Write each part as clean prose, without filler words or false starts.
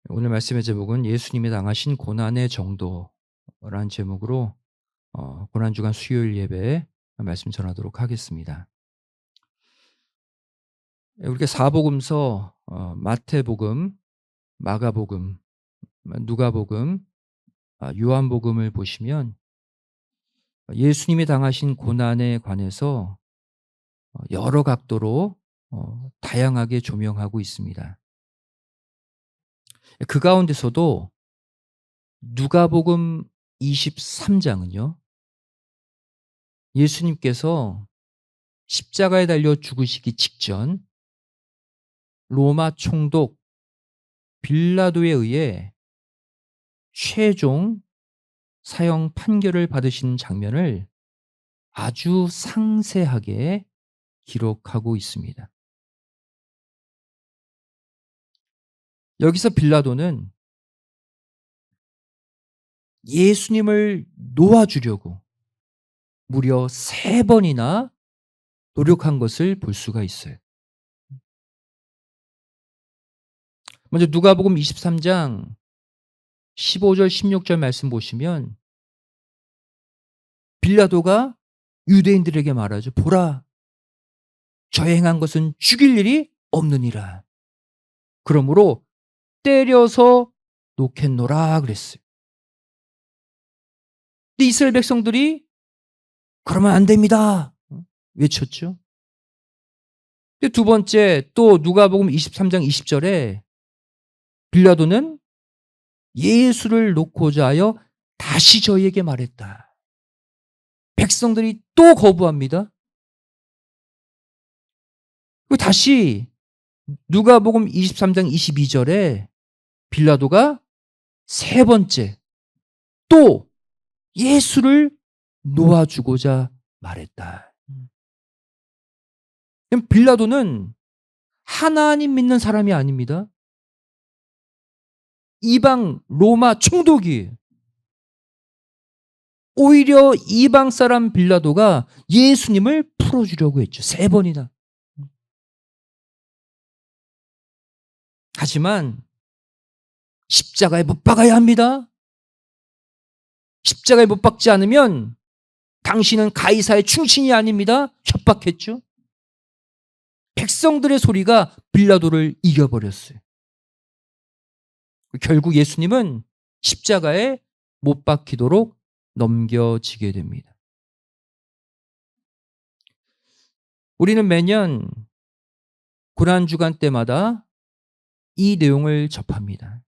오늘 말씀의 제목은 예수님이 당하신 고난의 정도라는 제목으로 고난주간 수요일 예배에 말씀 전하도록 하겠습니다. 우리가 사복음서 마태복음, 마가복음, 누가복음, 요한복음을 보시면 예수님이 당하신 고난에 관해서 여러 각도로 다양하게 조명하고 있습니다. 그 가운데서도 누가복음 23장은요. 예수님께서 십자가에 달려 죽으시기 직전 로마 총독 빌라도에 의해 최종 사형 판결을 받으신 장면을 아주 상세하게 기록하고 있습니다. 여기서 빌라도는 예수님을 놓아주려고 무려 3번이나 노력한 것을 볼 수가 있어요. 먼저 누가복음 23장 15절 16절 말씀 보시면 빌라도가 유대인들에게 말하죠. 보라, 저 행한 것은 죽일 일이 없느니라. 그러므로 때려서 놓겠노라 그랬어요. 근데 이스라엘 백성들이 그러면 안 됩니다 외쳤죠. 근데 두 번째 또 누가복음 23장 20절에 빌라도는 예수를 놓고자 하여 다시 저희에게 말했다. 백성들이 또 거부합니다. 그리고 다시 누가복음 23장 22절에 빌라도가 3번째 또 예수를 놓아주고자 말했다. 빌라도는 하나님 믿는 사람이 아닙니다. 이방 로마 총독이에요. 오히려 이방 사람 빌라도가 예수님을 풀어주려고 했죠. 3번이나. 하지만 십자가에 못 박아야 합니다. 십자가에 못 박지 않으면 당신은 가이사의 충신이 아닙니다. 협박했죠. 백성들의 소리가 빌라도를 이겨버렸어요. 결국 예수님은 십자가에 못 박히도록 넘겨지게 됩니다. 우리는 매년 고난주간 때마다 이 내용을 접합니다.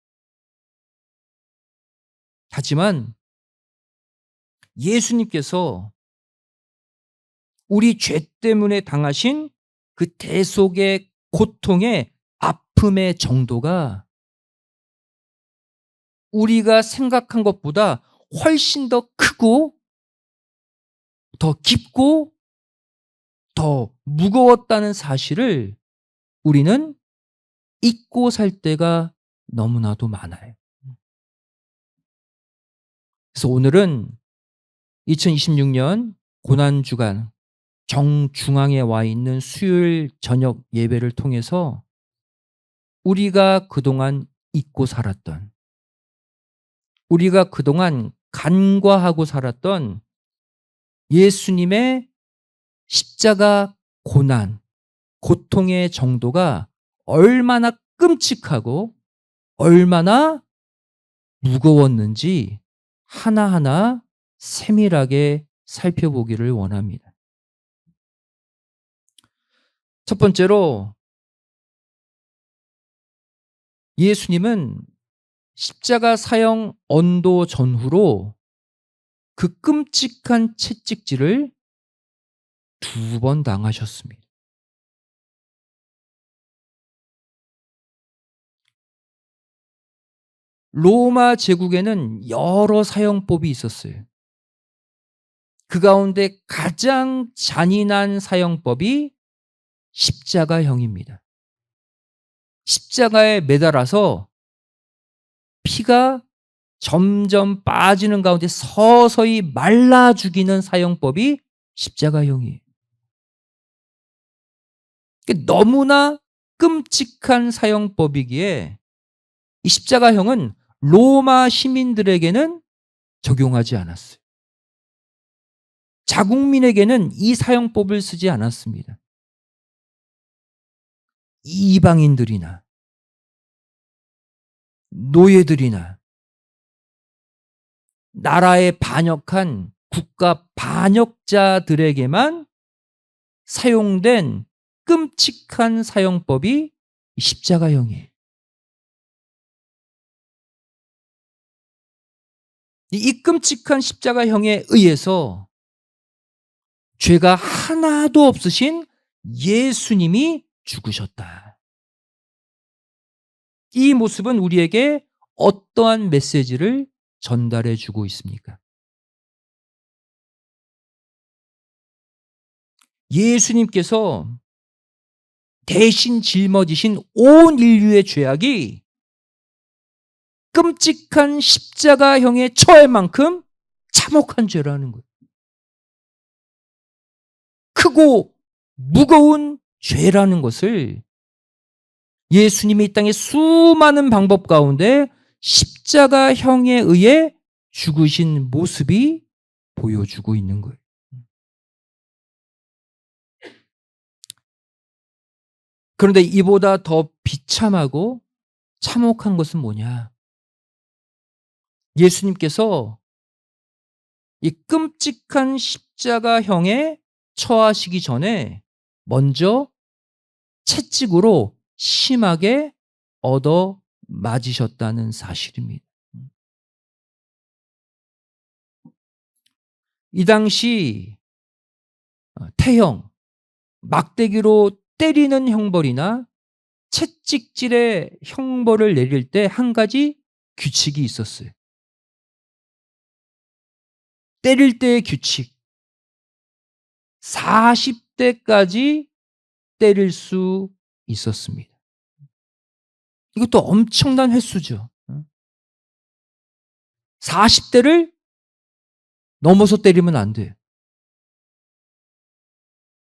하지만 예수님께서 우리 죄 때문에 당하신 그 대속의 고통의 아픔의 정도가 우리가 생각한 것보다 훨씬 더 크고 더 깊고 더 무거웠다는 사실을 우리는 잊고 살 때가 너무나도 많아요. 그래서 오늘은 2026년 고난주간 정중앙에 와 있는 수요일 저녁 예배를 통해서 우리가 그동안 잊고 살았던, 우리가 그동안 간과하고 살았던 예수님의 십자가 고난, 고통의 정도가 얼마나 끔찍하고 얼마나 무거웠는지 하나하나 세밀하게 살펴보기를 원합니다. 첫 번째로 예수님은 십자가 사형 언도 전후로 그 끔찍한 채찍질을 2번 당하셨습니다. 로마 제국에는 여러 사형법이 있었어요. 그 가운데 가장 잔인한 사형법이 십자가형입니다. 십자가에 매달아서 피가 점점 빠지는 가운데 서서히 말라 죽이는 사형법이 십자가형이에요. 너무나 끔찍한 사형법이기에 이 십자가형은 로마 시민들에게는 적용하지 않았어요. 자국민에게는 이 사형법을 쓰지 않았습니다. 이방인들이나 노예들이나 나라에 반역한 국가 반역자들에게만 사용된 끔찍한 사형법이 십자가형이에요. 이 끔찍한 십자가형에 의해서 죄가 하나도 없으신 예수님이 죽으셨다. 이 모습은 우리에게 어떠한 메시지를 전달해 주고 있습니까? 예수님께서 대신 짊어지신 온 인류의 죄악이 끔찍한 십자가형에 처할 만큼 참혹한 죄라는 거예요. 크고 무거운 죄라는 것을 예수님이 이 땅의 수많은 방법 가운데 십자가형에 의해 죽으신 모습이 보여주고 있는 거예요. 그런데 이보다 더 비참하고 참혹한 것은 뭐냐? 예수님께서 이 끔찍한 십자가형에 처하시기 전에 먼저 채찍으로 심하게 얻어 맞으셨다는 사실입니다. 이 당시 태형, 막대기로 때리는 형벌이나 채찍질의 형벌을 내릴 때 한 가지 규칙이 있었어요. 때릴 때의 규칙. 40대까지 때릴 수 있었습니다. 이것도 엄청난 횟수죠. 40대를 넘어서 때리면 안 돼요.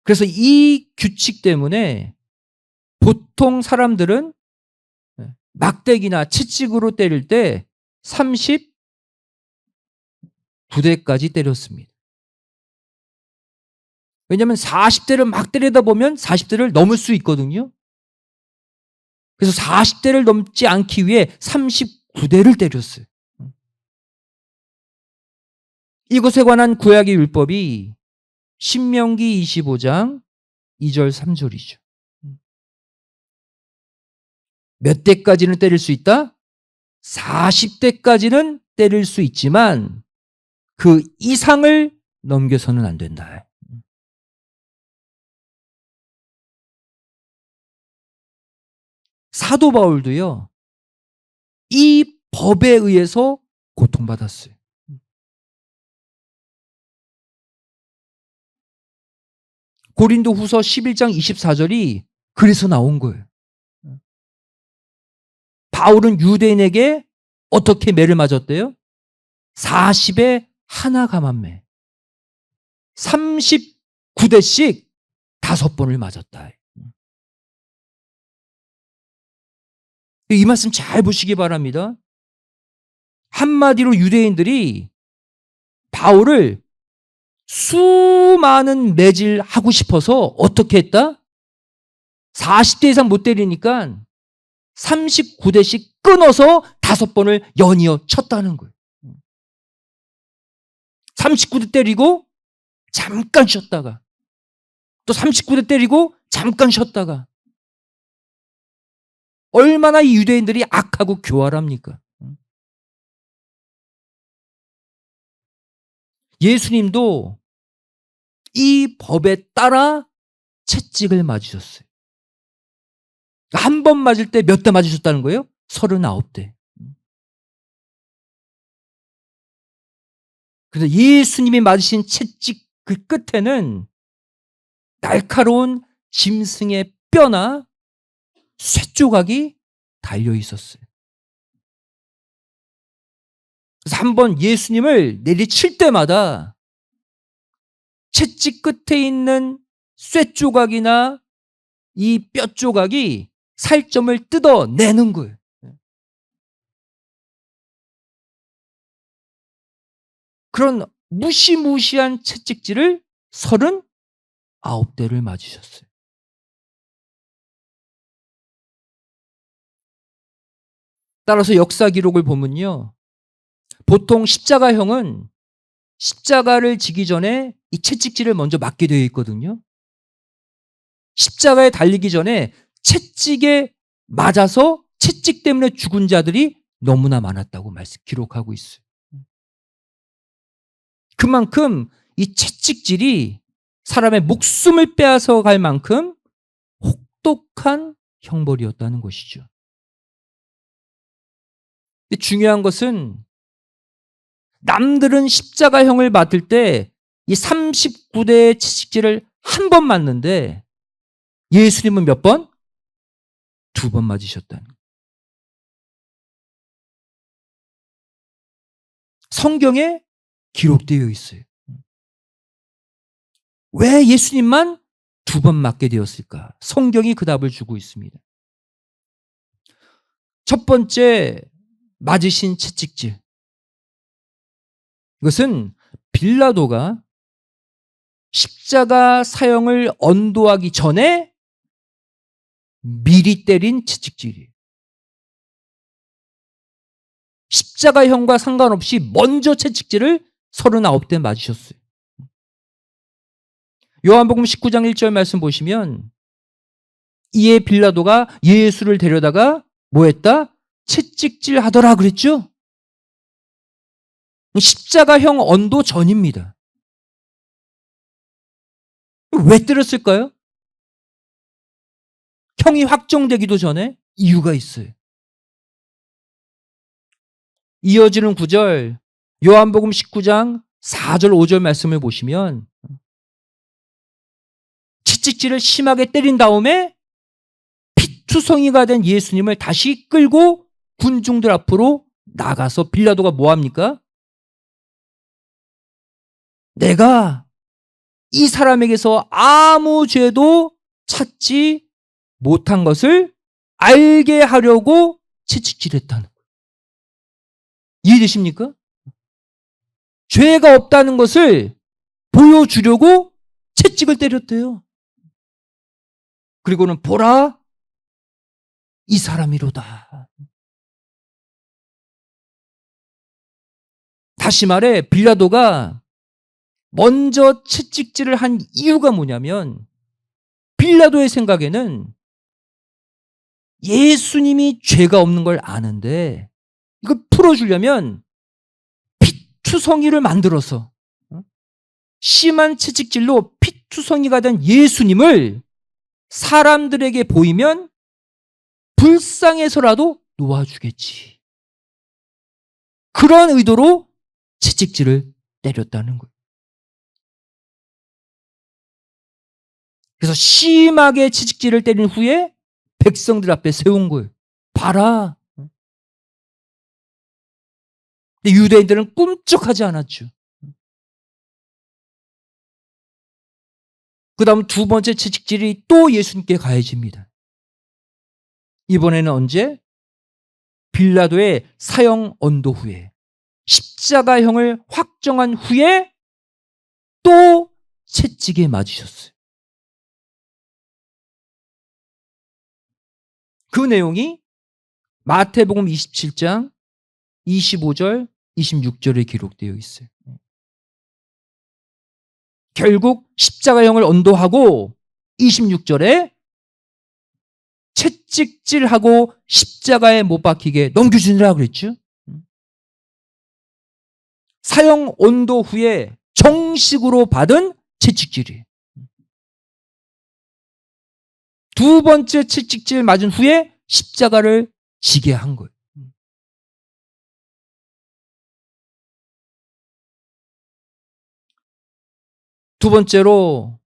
그래서 이 규칙 때문에 보통 사람들은 막대기나 채찍으로 때릴 때 39대까지 때렸습니다. 왜냐하면 40대를 막 때리다 보면 40대를 넘을 수 있거든요. 그래서 40대를 넘지 않기 위해 39대를 때렸어요. 이것에 관한 구약의 율법이 신명기 25장 2절 3절이죠. 몇 대까지는 때릴 수 있다? 40대까지는 때릴 수 있지만 그 이상을 넘겨서는 안 된다. 사도 바울도요, 이 법에 의해서 고통받았어요. 고린도 후서 11장 24절이 그래서 나온 거예요. 바울은 유대인에게 어떻게 매를 맞았대요? 40에 하나 감한매. 39대씩 5번을 맞았다. 이 말씀 잘 보시기 바랍니다. 한마디로 유대인들이 바울을 수많은 매질하고 싶어서 어떻게 했다? 40대 이상 못 때리니까 39대씩 끊어서 5번을 연이어 쳤다는 거예요. 39대 때리고 잠깐 쉬었다가 또 39대 때리고 잠깐 쉬었다가 얼마나 이 유대인들이 악하고 교활합니까? 예수님도 이 법에 따라 채찍을 맞으셨어요. 한 번 맞을 때 몇 대 맞으셨다는 거예요? 39대. 그래서 예수님이 맞으신 채찍 그 끝에는 날카로운 짐승의 뼈나 쇠조각이 달려 있었어요. 그래서 한번 예수님을 내리칠 때마다 채찍 끝에 있는 쇠조각이나 이 뼈조각이 살점을 뜯어내는 거예요. 그런 무시무시한 채찍질을 39대를 맞으셨어요. 따라서 역사 기록을 보면요, 보통 십자가형은 십자가를 지기 전에 이 채찍질을 먼저 맞게 되어 있거든요. 십자가에 달리기 전에 채찍에 맞아서 채찍 때문에 죽은 자들이 너무나 많았다고 기록하고 있어요. 그만큼 이 채찍질이 사람의 목숨을 빼앗아 갈 만큼 혹독한 형벌이었다는 것이죠. 중요한 것은 남들은 십자가형을 맞을 때 이 39대의 채찍질을 한 번 맞는데 예수님은 몇 번? 2번 맞으셨다는 거예요. 성경에 기록되어 있어요. 왜 예수님만 2번 맞게 되었을까? 성경이 그 답을 주고 있습니다. 첫 번째 맞으신 채찍질. 이것은 빌라도가 십자가 사형을 언도하기 전에 미리 때린 채찍질이에요. 십자가형과 상관없이 먼저 채찍질을 39대 맞으셨어요. 요한복음 19장 1절 말씀 보시면 이에 빌라도가 예수를 데려다가 뭐 했다? 채찍질 하더라 그랬죠? 십자가형 언도 전입니다. 왜 때렸을까요? 형이 확정되기도 전에 이유가 있어요. 이어지는 9절, 요한복음 19장 4절 5절 말씀을 보시면 채찍질을 심하게 때린 다음에 피투성이가 된 예수님을 다시 끌고 군중들 앞으로 나가서 빌라도가 뭐 합니까? 내가 이 사람에게서 아무 죄도 찾지 못한 것을 알게 하려고 채찍질했다는 거예요. 이해되십니까? 죄가 없다는 것을 보여주려고 채찍을 때렸대요. 그리고는 보라, 이 사람이로다. 다시 말해 빌라도가 먼저 채찍질을 한 이유가 뭐냐면 빌라도의 생각에는 예수님이 죄가 없는 걸 아는데 이걸 풀어주려면 피투성이를 만들어서 심한 채찍질로 피투성이가 된 예수님을 사람들에게 보이면 불쌍해서라도 놓아주겠지. 그런 의도로 채찍질을 때렸다는 거예요. 그래서 심하게 채찍질을 때린 후에 백성들 앞에 세운 거예요. 봐라. 근데 유대인들은 꿈쩍하지 않았죠. 그 다음 두 번째 채찍질이 또 예수님께 가해집니다. 이번에는 언제? 빌라도의 사형 언도 후에 십자가형을 확정한 후에 또 채찍에 맞으셨어요. 그 내용이 마태복음 27장 25절 26절에 기록되어 있어요. 결국 십자가형을 언도하고 26절에 채찍질하고 십자가에 못 박히게 넘겨주니라 그랬죠. 사형 언도 후에 정식으로 받은 채찍질이에요. 두 번째 채찍질 맞은 후에 십자가를 지게 한 거예요. 두 번째로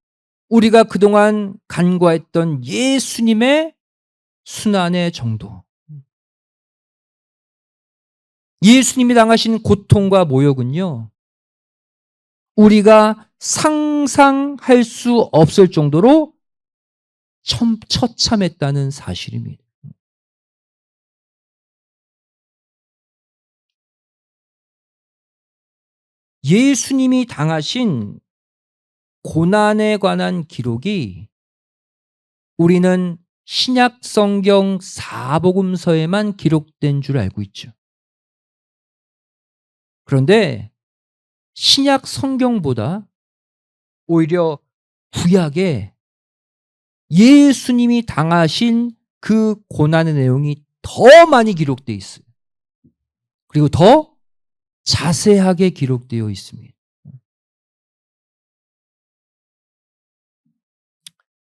우리가 그동안 간과했던 예수님의 순환의 정도. 예수님이 당하신 고통과 모욕은요, 우리가 상상할 수 없을 정도로 처참했다는 사실입니다. 예수님이 당하신 고난에 관한 기록이 우리는 신약 성경 사복음서에만 기록된 줄 알고 있죠. 그런데 신약 성경보다 오히려 구약에 예수님이 당하신 그 고난의 내용이 더 많이 기록되어 있어요. 그리고 더 자세하게 기록되어 있습니다.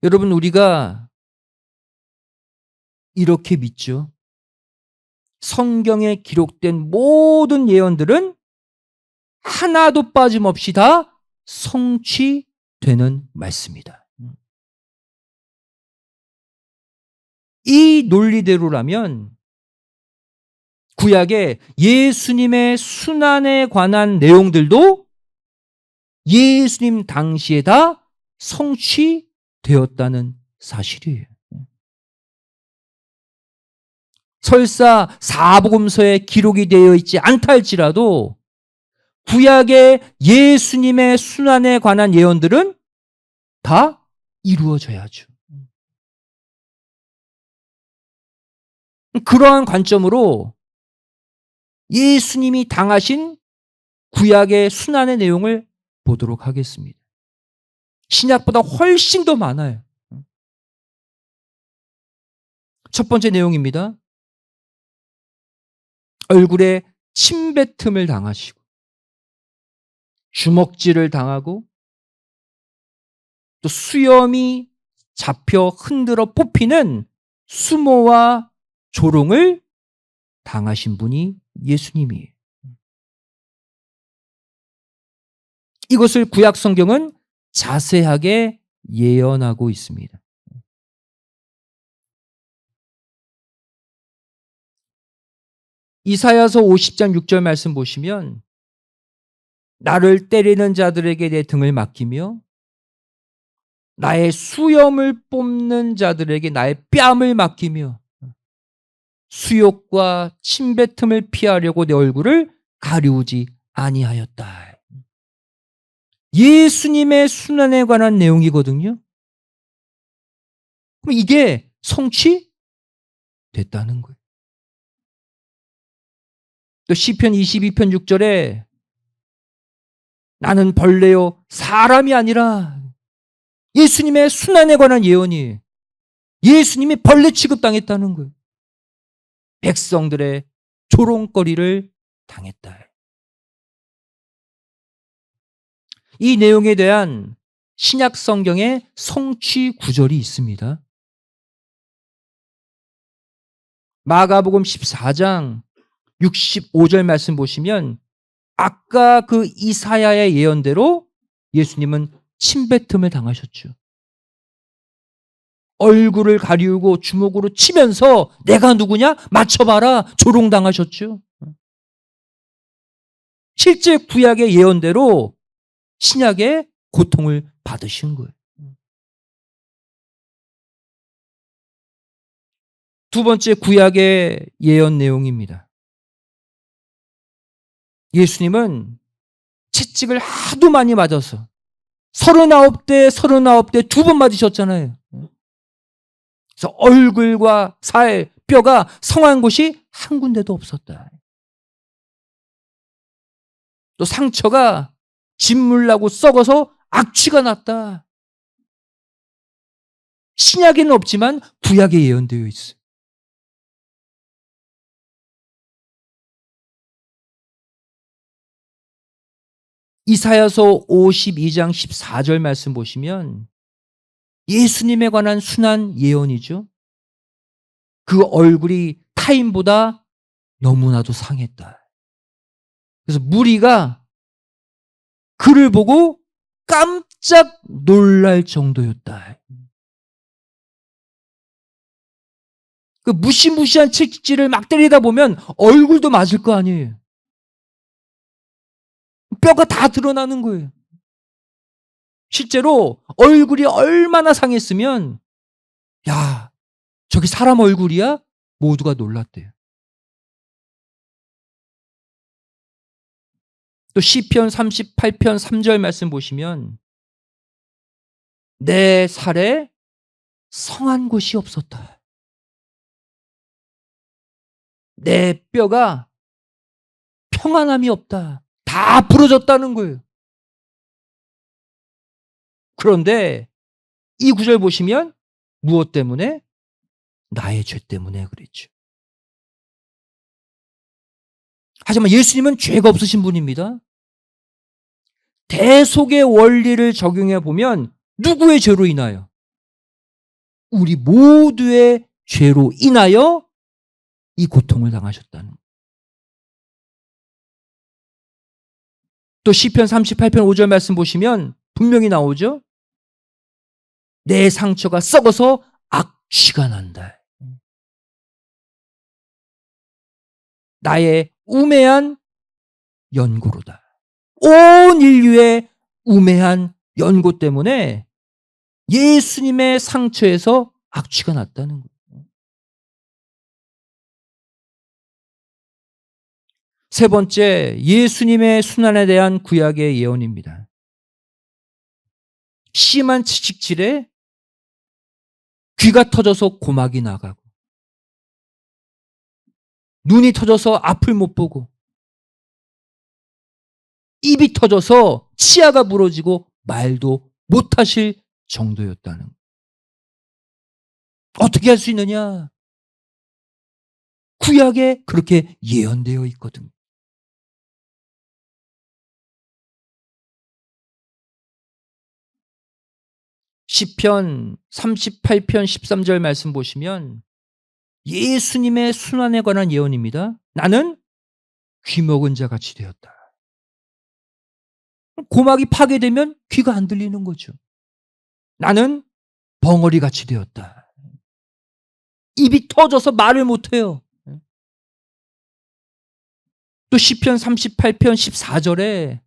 여러분, 우리가 이렇게 믿죠. 성경에 기록된 모든 예언들은 하나도 빠짐없이 다 성취되는 말씀이다. 이 논리대로라면 구약의 예수님의 순환에 관한 내용들도 예수님 당시에 다 성취되었다는 사실이에요. 설사 사복음서에 기록이 되어 있지 않다 할지라도 구약의 예수님의 순환에 관한 예언들은 다 이루어져야죠. 그러한 관점으로 예수님이 당하신 구약의 순환의 내용을 보도록 하겠습니다. 신약보다 훨씬 더 많아요. 첫 번째 내용입니다. 얼굴에 침뱉음을 당하시고 주먹질을 당하고 또 수염이 잡혀 흔들어 뽑히는 수모와 조롱을 당하신 분이 예수님이에요. 이것을 구약 성경은 자세하게 예언하고 있습니다. 이사야서 50장 6절 말씀 보시면 나를 때리는 자들에게 내 등을 맡기며 나의 수염을 뽑는 자들에게 나의 뺨을 맡기며 수욕과 침뱉음을 피하려고 내 얼굴을 가리우지 아니하였다. 예수님의 순환에 관한 내용이거든요. 그럼 이게 성취됐다는 거예요. 또 시편 22편 6절에 나는 벌레요 사람이 아니라 예수님의 순환에 관한 예언이 예수님이 벌레 취급당했다는 거예요. 백성들의 조롱거리를 당했다. 이 내용에 대한 신약 성경의 성취 구절이 있습니다. 마가복음 14장 65절 말씀 보시면 아까 그 이사야의 예언대로 예수님은 침뱉음을 당하셨죠. 얼굴을 가리우고 주먹으로 치면서 내가 누구냐? 맞춰봐라. 조롱당하셨죠. 실제 구약의 예언대로 신약의 고통을 받으신 거예요. 두 번째 구약의 예언 내용입니다. 예수님은 채찍을 하도 많이 맞아서 39대 두 번 맞으셨잖아요. 그래서 얼굴과 살, 뼈가 성한 곳이 한 군데도 없었다. 또 상처가 진물나고 썩어서 악취가 났다. 신약에는 없지만 구약에 예언되어 있어요. 이사야서 52장 14절 말씀 보시면 예수님에 관한 순한 예언이죠. 그 얼굴이 타인보다 너무나도 상했다. 그래서 무리가 그를 보고 깜짝 놀랄 정도였다. 그 무시무시한 채찍질을 막 때리다 보면 얼굴도 맞을 거 아니에요. 뼈가 다 드러나는 거예요. 실제로 얼굴이 얼마나 상했으면 야, 저기 사람 얼굴이야? 모두가 놀랐대요. 또 시편 38편 3절 말씀 보시면 내 살에 성한 곳이 없었다. 내 뼈가 평안함이 없다. 다 부러졌다는 거예요. 그런데 이 구절 보시면 무엇 때문에? 나의 죄 때문에 그랬죠. 하지만 예수님은 죄가 없으신 분입니다. 대속의 원리를 적용해 보면 누구의 죄로 인하여? 우리 모두의 죄로 인하여 이 고통을 당하셨다는 거예요. 또 시편 38편 5절 말씀 보시면 분명히 나오죠. 내 상처가 썩어서 악취가 난다. 나의 우매한 연고로다. 온 인류의 우매한 연고 때문에 예수님의 상처에서 악취가 났다는 거예요. 세 번째, 예수님의 순환에 대한 구약의 예언입니다. 심한 채찍질에 귀가 터져서 고막이 나가고 눈이 터져서 앞을 못 보고 입이 터져서 치아가 부러지고 말도 못하실 정도였다는 거예요. 어떻게 할 수 있느냐? 구약에 그렇게 예언되어 있거든요. 시편 38편 13절 말씀 보시면 예수님의 순환에 관한 예언입니다. 나는 귀먹은 자 같이 되었다. 고막이 파괴되면 귀가 안 들리는 거죠. 나는 벙어리 같이 되었다. 입이 터져서 말을 못해요. 또 시편 38편 14절에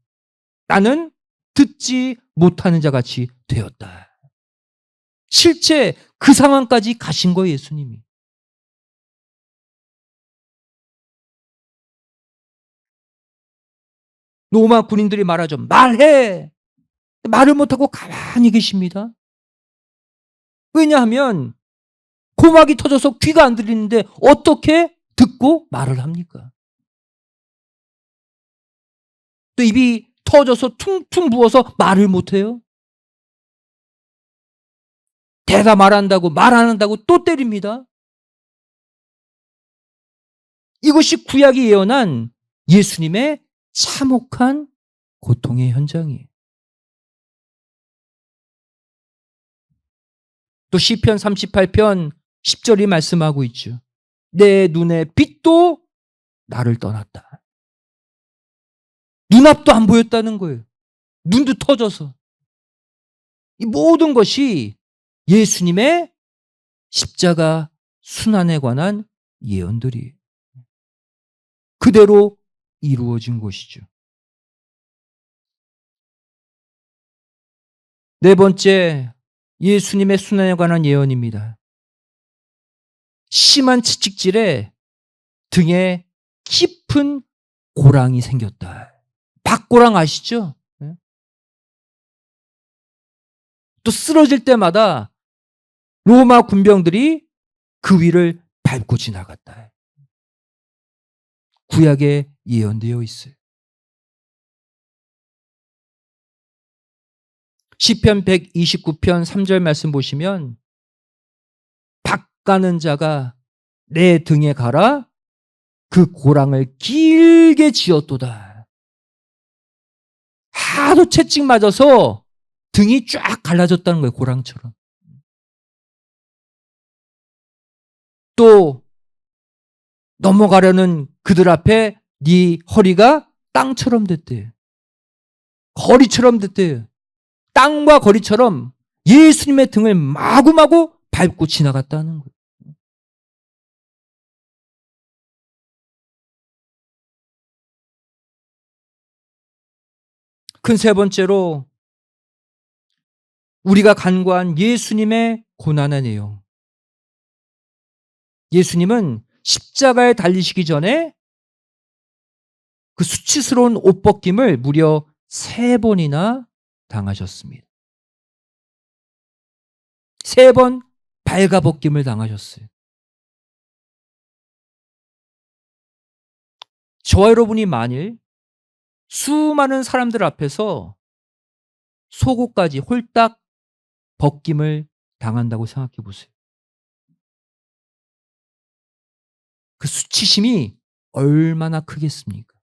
나는 듣지 못하는 자 같이 되었다. 실제 그 상황까지 가신 거예요, 예수님이. 로마 군인들이 말하죠. 말해! 말을 못하고 가만히 계십니다. 왜냐하면 고막이 터져서 귀가 안 들리는데 어떻게 듣고 말을 합니까? 또 입이 터져서 퉁퉁 부어서 말을 못해요. 대가 말한다고 말 안 한다고 또 때립니다. 이것이 구약이 예언한 예수님의 참혹한 고통의 현장이에요. 또 시편 38편 10절이 말씀하고 있죠. 내 눈의 빛도 나를 떠났다. 눈앞도 안 보였다는 거예요. 눈도 터져서. 이 모든 것이 예수님의 십자가 순환에 관한 예언들이에요. 그대로 이루어진 것이죠. 네 번째, 예수님의 순환에 관한 예언입니다. 심한 채찍질에 등에 깊은 고랑이 생겼다. 박고랑 아시죠? 또 쓰러질 때마다 로마 군병들이 그 위를 밟고 지나갔다. 구약에 예언되어 있어요. 시편 129편 3절 말씀 보시면 박 가는 자가 내 등에 갈아 그 고랑을 길게 지었도다. 하도 채찍 맞아서 등이 쫙 갈라졌다는 거예요. 고랑처럼. 또 넘어가려는 그들 앞에 네 허리가 땅처럼 됐대요. 거리처럼 됐대요. 땅과 거리처럼 예수님의 등을 마구마구 밟고 지나갔다는 거예요. 큰 세 번째로 우리가 간구한 예수님의 고난의 내용. 예수님은 십자가에 달리시기 전에 그 수치스러운 옷 벗김을 무려 3번이나 당하셨습니다. 3번 발가벗김을 당하셨어요. 저와 여러분이 만일 수많은 사람들 앞에서 속옷까지 홀딱 벗김을 당한다고 생각해 보세요. 그 수치심이 얼마나 크겠습니까?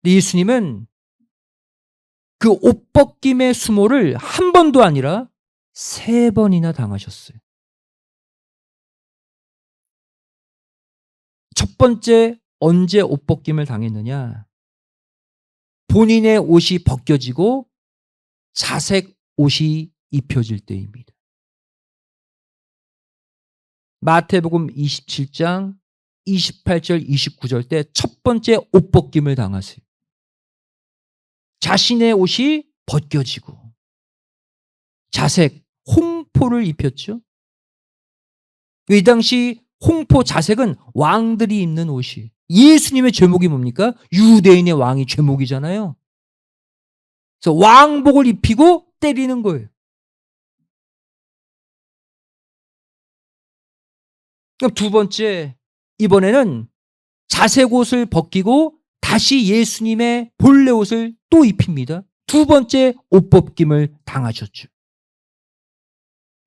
예수님은 그 옷 벗김의 수모를 한 번도 아니라 3번이나 당하셨어요. 첫 번째 언제 옷 벗김을 당했느냐? 본인의 옷이 벗겨지고 자색 옷이 입혀질 때입니다. 마태복음 27장 28절 29절 때 첫 번째 옷 벗김을 당하세요. 자신의 옷이 벗겨지고 자색 홍포를 입혔죠. 이 당시 홍포 자색은 왕들이 입는 옷이, 예수님의 제목이 뭡니까? 유대인의 왕이 제목이잖아요. 그래서 왕복을 입히고 때리는 거예요. 그럼 두 번째, 이번에는 자색 옷을 벗기고 다시 예수님의 본래 옷을 또 입힙니다. 두 번째 옷 벗김을 당하셨죠.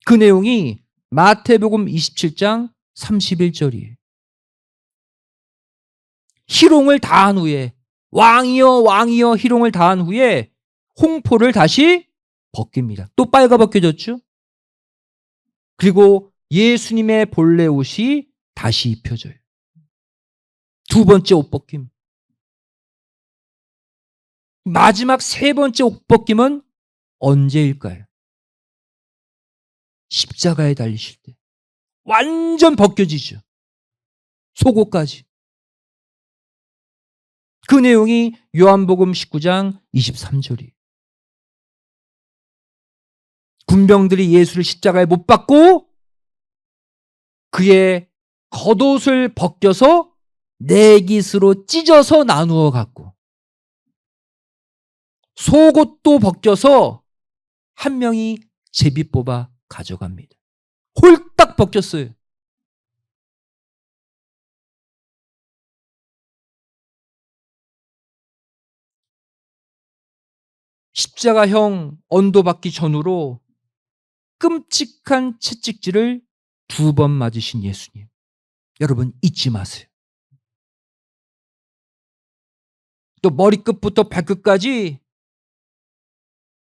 그 내용이 마태복음 27장 31절이에요. 희롱을 다한 후에, 왕이여 왕이여 희롱을 다한 후에 홍포를 다시 벗깁니다. 또 빨가벗겨졌죠. 그리고 예수님의 본래 옷이 다시 입혀져요. 두 번째 옷 벗김. 마지막 세 번째 옷 벗김은 언제일까요? 십자가에 달리실 때 완전 벗겨지죠. 속옷까지. 그 내용이 요한복음 19장 23절이에요. 군병들이 예수를 십자가에 못 박고 그의 겉옷을 벗겨서 내깃으로 찢어서 나누어 갖고 속옷도 벗겨서 한 명이 제비 뽑아 가져갑니다. 홀딱 벗겼어요. 십자가형 언도받기 전후로 끔찍한 채찍질을 2번 맞으신 예수님. 여러분 잊지 마세요. 또 머리끝부터 발끝까지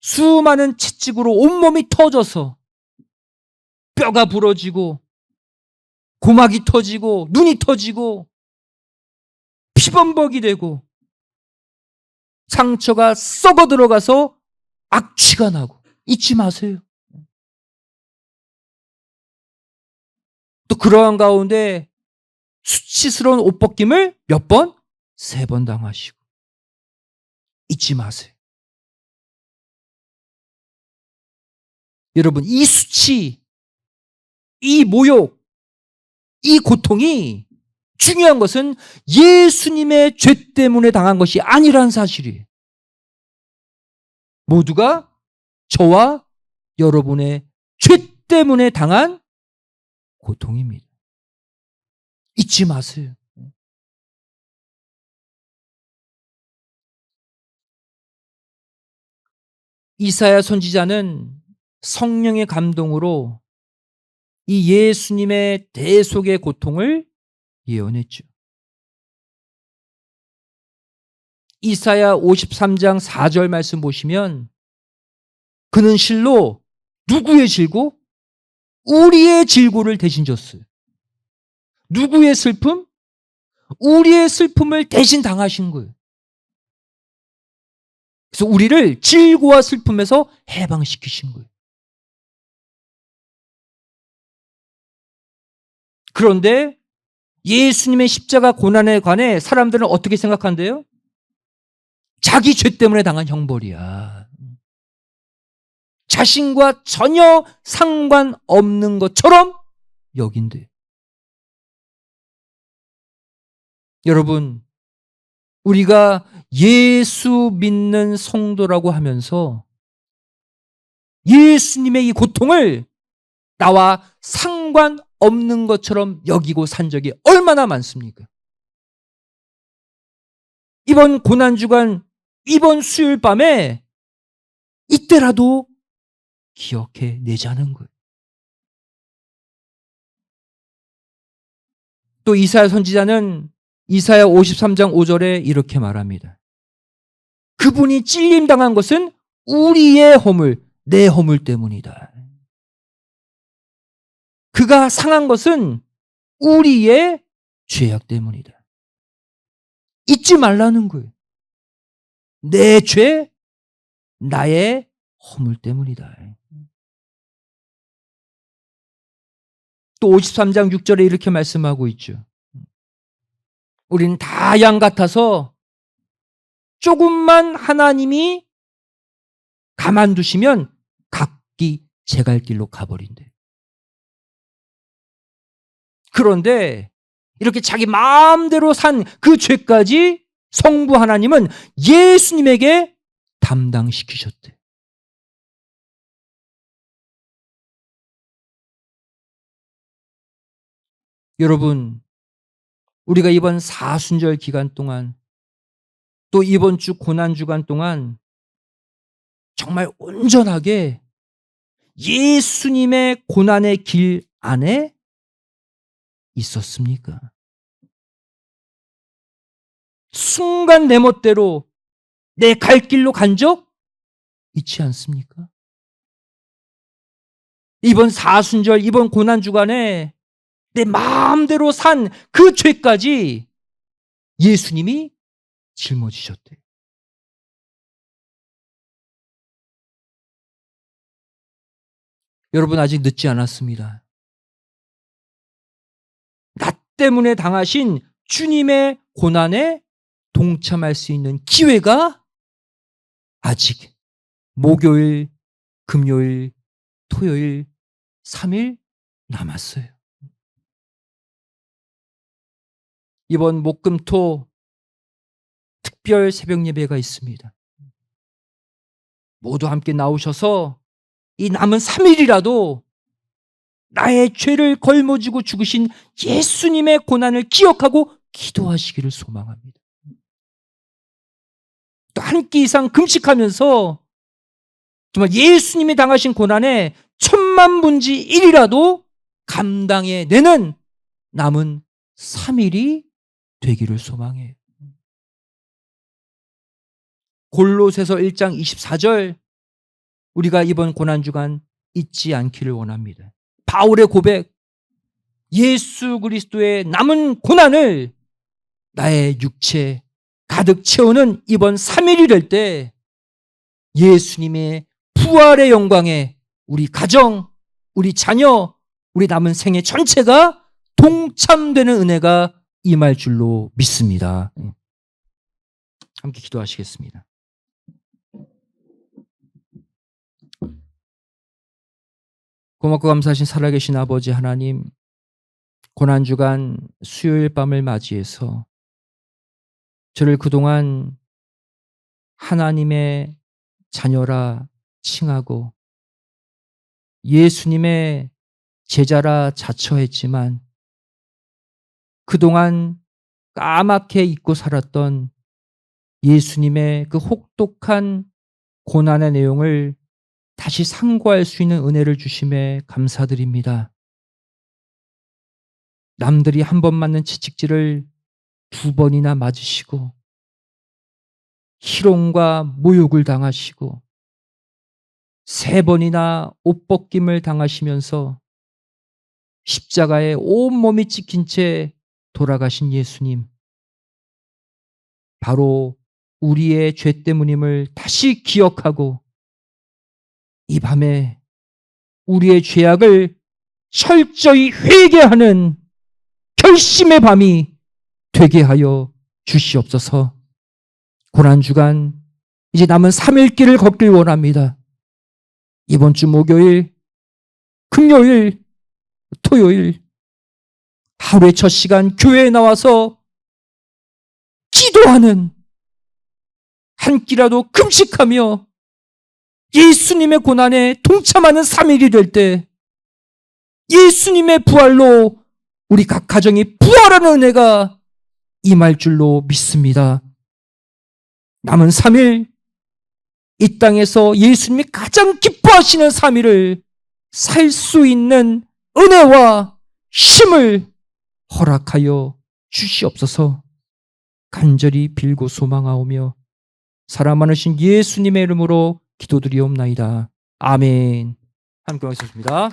수많은 채찍으로 온몸이 터져서 뼈가 부러지고 고막이 터지고 눈이 터지고 피범벅이 되고 상처가 썩어 들어가서 악취가 나고 잊지 마세요. 또 그러한 가운데 수치스러운 옷 벗김을 몇 번? 3번 당하시고 잊지 마세요. 여러분 이 수치, 이 모욕, 이 고통이 중요한 것은 예수님의 죄 때문에 당한 것이 아니라는 사실이에요. 모두가 저와 여러분의 죄 때문에 당한 고통입니다. 잊지 마세요. 이사야 선지자는 성령의 감동으로 이 예수님의 대속의 고통을 예언했죠. 이사야 53장 4절 말씀 보시면 그는 실로 누구의 질고? 우리의 질고를 대신 졌어요. 누구의 슬픔? 우리의 슬픔을 대신 당하신 거예요. 그래서 우리를 질고와 슬픔에서 해방시키신 거예요. 그런데 예수님의 십자가 고난에 관해 사람들은 어떻게 생각한대요? 자기 죄 때문에 당한 형벌이야. 자신과 전혀 상관없는 것처럼 여긴대. 여러분, 우리가 예수 믿는 성도라고 하면서 예수님의 이 고통을 나와 상관없는 것처럼 여기고 산 적이 얼마나 많습니까? 이번 고난주간, 이번 수요일 밤에 이때라도 기억해 내자는 거예요. 또 이사야 선지자는 이사야 53장 5절에 이렇게 말합니다. 그분이 찔림당한 것은 우리의 허물, 내 허물 때문이다. 그가 상한 것은 우리의 죄악 때문이다. 잊지 말라는 거예요. 내 죄, 나의 허물 때문이다. 또 53장 6절에 이렇게 말씀하고 있죠. 우리는 다 양 같아서 조금만 하나님이 가만두시면 각기 제 갈 길로 가버린대. 그런데 이렇게 자기 마음대로 산 그 죄까지 성부 하나님은 예수님에게 담당시키셨대. 여러분, 우리가 이번 사순절 기간 동안 또 이번 주 고난주간 동안 정말 온전하게 예수님의 고난의 길 안에 있었습니까? 순간 내 멋대로 내 갈 길로 간 적 있지 않습니까? 이번 사순절, 이번 고난주간에 내 마음대로 산 그 죄까지 예수님이 짊어지셨대. 여러분, 아직 늦지 않았습니다. 나 때문에 당하신 주님의 고난에 동참할 수 있는 기회가 아직 목요일, 금요일, 토요일, 3일 남았어요. 이번 목금토 특별 새벽 예배가 있습니다. 모두 함께 나오셔서 이 남은 3일이라도 나의 죄를 걸머쥐고 죽으신 예수님의 고난을 기억하고 기도하시기를 소망합니다. 또 한 끼 이상 금식하면서 정말 예수님이 당하신 고난에 10,000분지 1이라도 감당해내는 남은 3일이 되기를 소망해요. 골로새서 1장 24절, 우리가 이번 고난주간 잊지 않기를 원합니다. 바울의 고백, 예수 그리스도의 남은 고난을 나의 육체 가득 채우는 이번 3일이 될 때 예수님의 부활의 영광에 우리 가정, 우리 자녀, 우리 남은 생애 전체가 동참되는 은혜가 임할 줄로 믿습니다. 함께 기도하시겠습니다. 고맙고 감사하신 살아계신 아버지 하나님, 고난주간 수요일 밤을 맞이해서 저를 그동안 하나님의 자녀라 칭하고 예수님의 제자라 자처했지만 그동안 까맣게 잊고 살았던 예수님의 그 혹독한 고난의 내용을 다시 상고할 수 있는 은혜를 주심에 감사드립니다. 남들이 한 번 맞는 채찍질을 2번이나 맞으시고 희롱과 모욕을 당하시고 3번이나 옷벗김을 당하시면서 십자가에 온몸이 찍힌 채 돌아가신 예수님, 바로 우리의 죄 때문임을 다시 기억하고 이 밤에 우리의 죄악을 철저히 회개하는 결심의 밤이 되게 하여 주시옵소서. 고난주간 이제 남은 3일 길을 걷길 원합니다. 이번 주 목요일, 금요일, 토요일 하루의 첫 시간 교회에 나와서 기도하는, 한 끼라도 금식하며 예수님의 고난에 동참하는 3일이 될 때 예수님의 부활로 우리 각 가정이 부활하는 은혜가 임할 줄로 믿습니다. 남은 3일, 이 땅에서 예수님이 가장 기뻐하시는 3일을 살 수 있는 은혜와 힘을 허락하여 주시옵소서. 간절히 빌고 소망하오며 사랑 많으신 예수님의 이름으로 기도드리옵나이다. 아멘. 함께 하겠습니다.